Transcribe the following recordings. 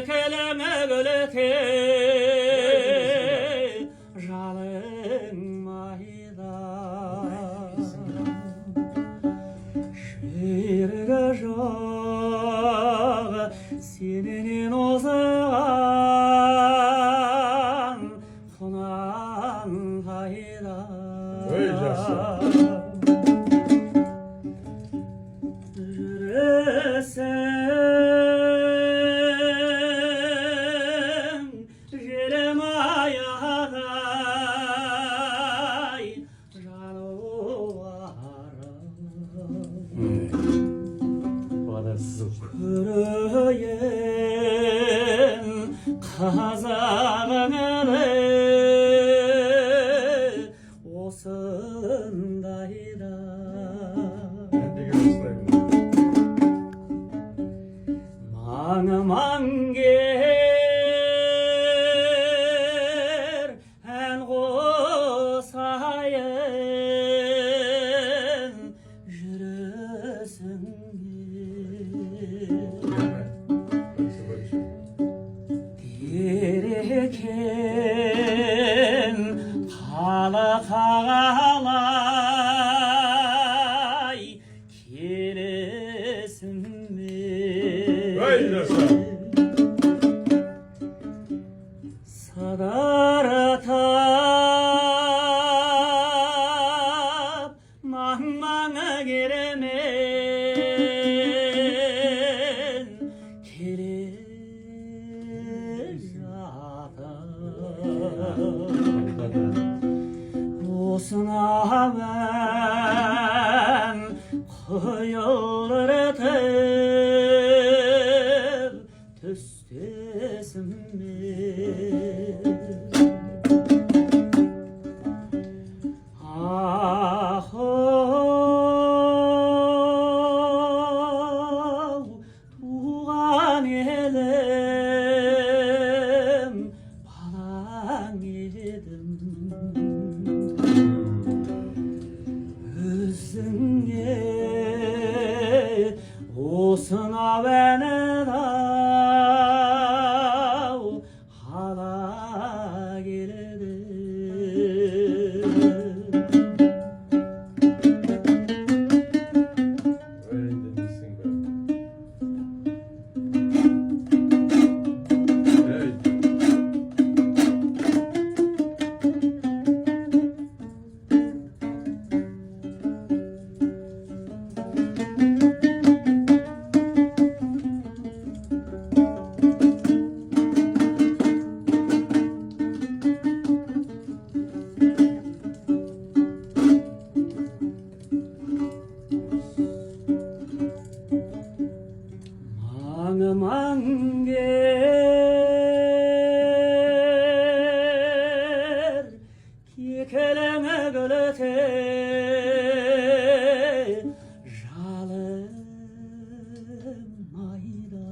keleme gölete жалың майда шерігі жоқ сенен озған құнан қайда жүресің желім аядай көрейін қазағыңды осындайда маң кер ән қосайын жүресіңге екен қала қалай келесің садаратап маң-маңы керемен келе жатыр осынауын құйылтып түстесіме ахоу туған елім балаң едім өзіңе осынау әнді қала келеді маң кер кекелеңі гүліте жалым майда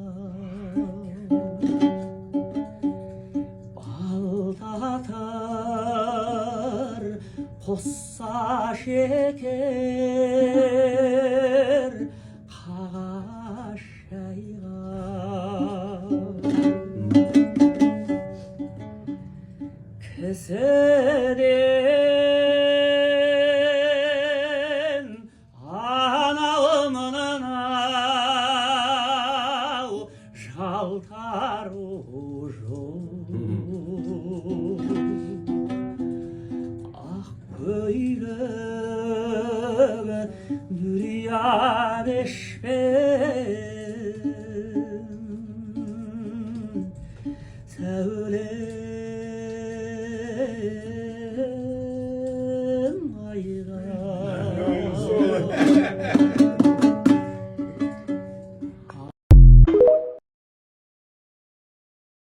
балтатар қосса шекер қағаш кісіден анау мынау жалтару жоқ ақ көйлек дүрия бешпен сәуле